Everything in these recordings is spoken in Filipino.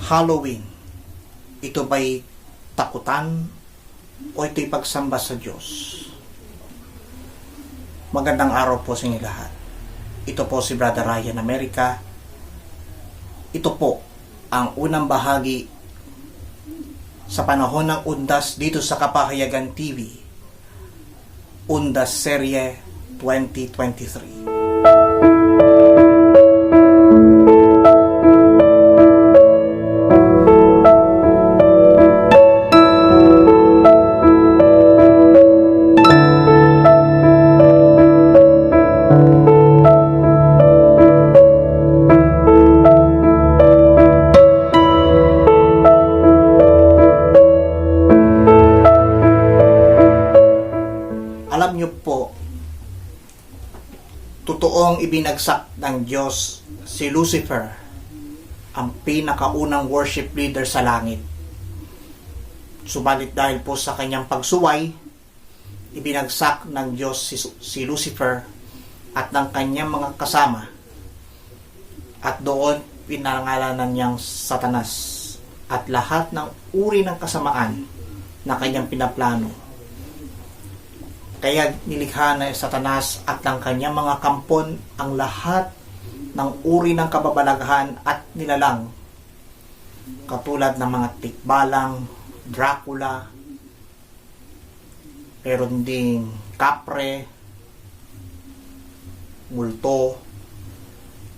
Halloween, ito ba'y takutan o ito'y pagsamba sa Diyos? Magandang araw po sa inyo lahat. Ito po si Brother Ryan America. Ito po ang unang bahagi sa panahon ng Undas dito sa Kapahayagan TV. Undas Serye 2023. Alam niyo po, totoong ibinagsak ng Diyos si Lucifer, ang pinakaunang worship leader sa langit. Subalit dahil po sa kanyang pagsuway, ibinagsak ng Diyos si Lucifer at ng kanyang mga kasama, at doon pinangalanan niyang Satanas at lahat ng uri ng kasamaan na kanyang pinaplano. Kaya nilikha na Satanas at ng kanyang mga kampon ang lahat ng uri ng kababalaghan at nilalang, katulad ng mga tikbalang, Dracula, meron ding kapre, multo,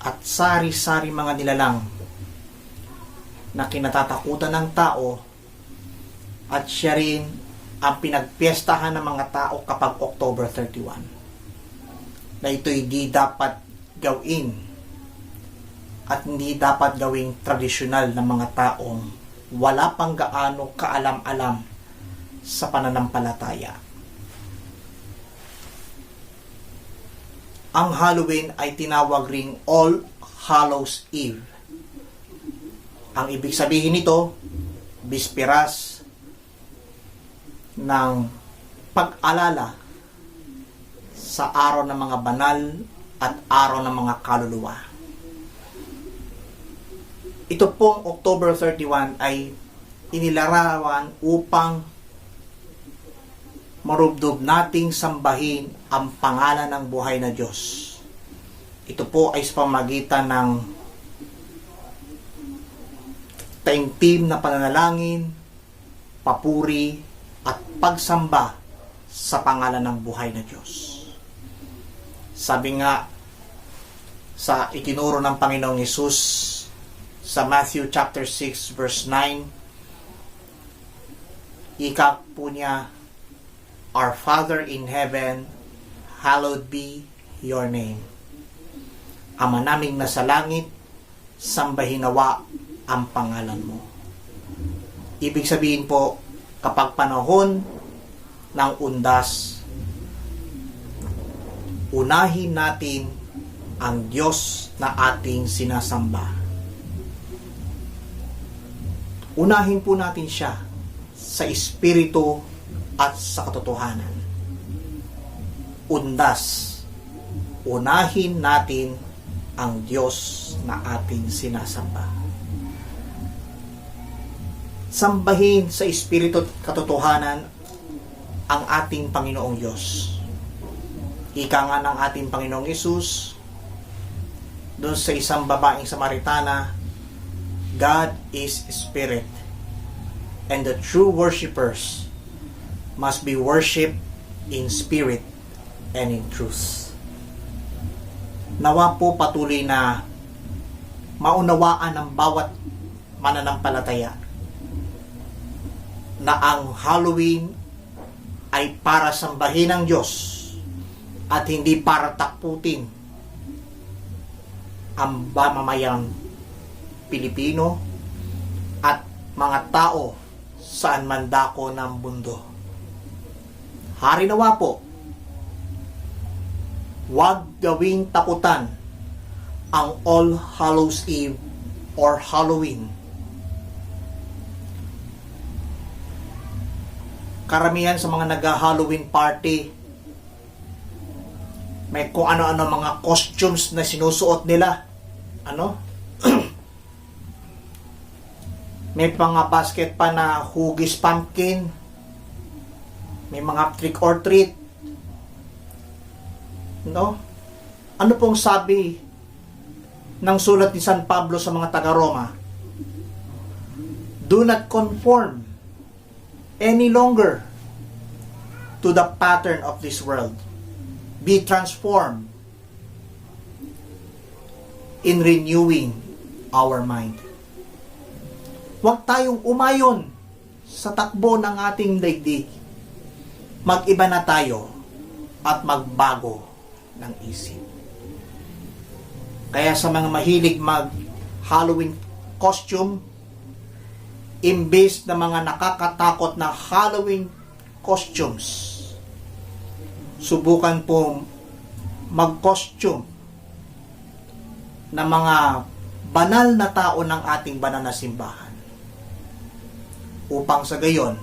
at sari-sari mga nilalang na kinatatakutan ng tao, at siya rin ang pinagpiestahan ng mga tao kapag October 31. Na ito'y di dapat gawin at hindi dapat gawing tradisyonal ng mga taong wala pang gaano kaalam-alam sa pananampalataya. Ang Halloween ay tinawag ring All Hallows Eve. Ang ibig sabihin nito, bisperas ng pag-alala sa araw ng mga banal at araw ng mga kaluluwa. Ito pong October 31 ay inilarawan upang marubdob nating sambahin ang pangalan ng buhay na Diyos. Ito po ay sa pamamagitan ng taimtim na pananalangin, papuri, at pagsamba sa pangalan ng buhay na Diyos. Sabi nga sa itinuro ng Panginoong Hesus sa Matthew chapter 6 verse 9, ika po niya, Our Father in heaven, hallowed be your name. Ama naming nasa langit, sambahin nawa ang pangalan mo. Ibig sabihin po, kapag panahon ng undas, unahin natin ang Diyos na ating sinasamba. Unahin po natin siya sa espiritu at sa katotohanan. Undas, unahin natin ang Diyos na ating sinasamba. Sambahin sa espiritu at katotohanan ang ating Panginoong Diyos. Ika nga ng ating Panginoong Hesus doon sa isang babaeng Samaritana, God is Spirit, and the true worshipers must be worshipped in spirit and in truth. Nawa po patuloy na maunawaan ng bawat mananampalataya na ang Halloween ay para sambahin ang Diyos at hindi para takutin ang mamamayang Pilipino at mga tao saan man dako ng mundo. Hari nawa po, huwag gawing takutan ang All Hallows Eve or Halloween. Karamihan sa mga nag-Halloween party, may kung ano-ano mga costumes na sinusuot nila. May mga basket pa na hugis pumpkin. May mga trick or treat. No? Ano pong sabi ng sulat ni San Pablo sa mga taga-Roma? Do not conform any longer to the pattern of this world. Be transformed in renewing our mind. Huwag tayong umayon sa takbo ng ating daigdig. Mag-iba na tayo at magbago ng isip. Kaya sa mga mahilig mag-Halloween costume, imbes na mga nakakatakot na Halloween costumes, subukan po mag-costume na mga banal na tao ng ating banal na simbahan. Upang sa gayon,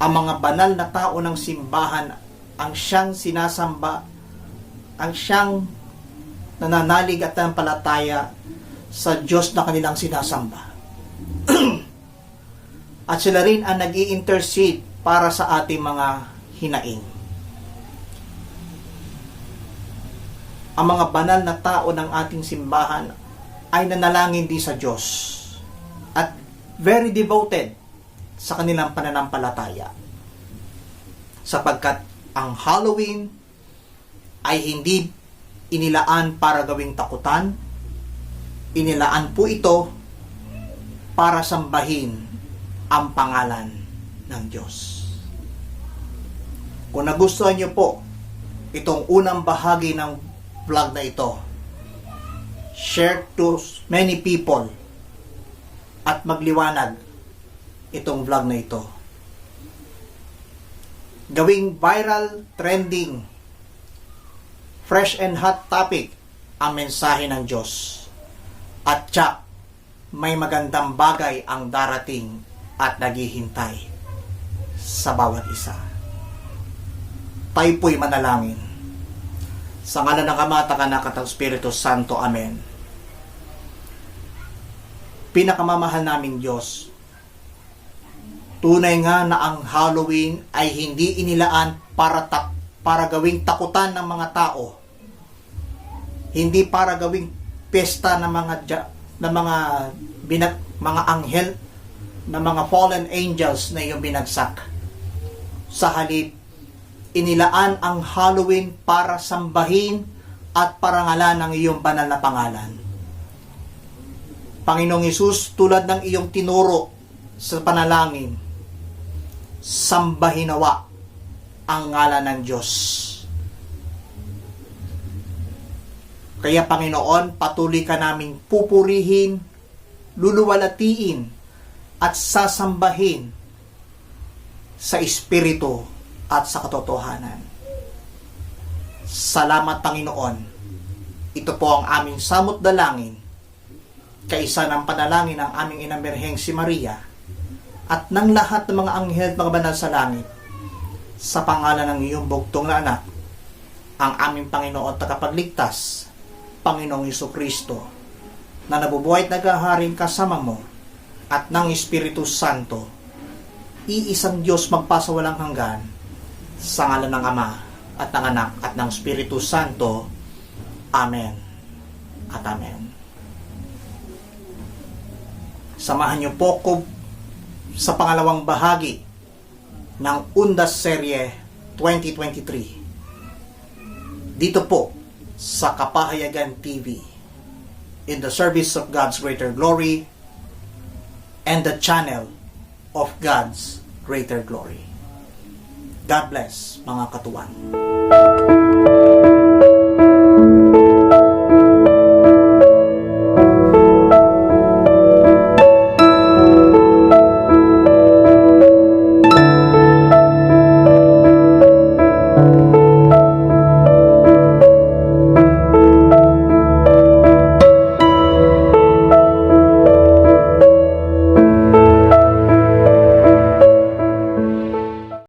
ang mga banal na tao ng simbahan ang siyang sinasamba, ang siyang nananalig at nanampalataya sa Diyos na kanilang sinasamba. At sila rin ang nag-i-intercede para sa ating mga hinaing. Ang mga banal na tao ng ating simbahan ay nanalangin din sa Diyos at very devoted sa kanilang pananampalataya. Sapagkat ang Halloween ay hindi inilaan para gawing takutan, inilaan po ito para sambahin ang pangalan ng Diyos. Kung nagustuhan niyo po itong unang bahagi ng vlog na ito, share to many people at magliwanag itong vlog na ito. Gawing viral, trending, fresh and hot topic ang mensahe ng Diyos. At tiyak, may magandang bagay ang darating at naghihintay sa bawat isa. Tayo po'y manalangin. Sa ngalan ng Ama, Anak at Espiritu Santo. Amen. Pinakamamahal naming Diyos, tunay nga na ang Halloween ay hindi inilaan para gawing takutan ng mga tao. Hindi para gawing pesta ng mga anghel, na mga fallen angels na iyong binagsak. Sa halip, inilaan ang Halloween para sambahin at parangalan ng iyong banal na pangalan. Panginoong Hesus, tulad ng iyong tinuro sa panalangin, sambahin nawa ang ngalan ng Diyos. Kaya Panginoon, patuloy ka naming pupurihin, luluwalatiin, at sasambahin sa Espiritu at sa katotohanan. Salamat Panginoon. Ito po ang aming samot dalangin, kaisa ng panalangin ng aming Inang Birheng si Maria at ng lahat ng mga anghel at mga banal sa langit, sa pangalan ng iyong bugtong na anak, ang aming Panginoon at tagapagligtas, Panginoong Jesucristo, na nabubuhay at naghaharing kasama mo at ng Espiritu Santo, iisang Diyos magpasawalang hanggan, sa ngalan ng Ama at ng Anak at ng Espiritu Santo. Amen at Amen. Samahan niyo po ko sa pangalawang bahagi ng Undas Serye 2023 dito po sa Kapahayagan TV, in the service of God's greater glory and the channel of God's greater glory. God bless, mga katuwan.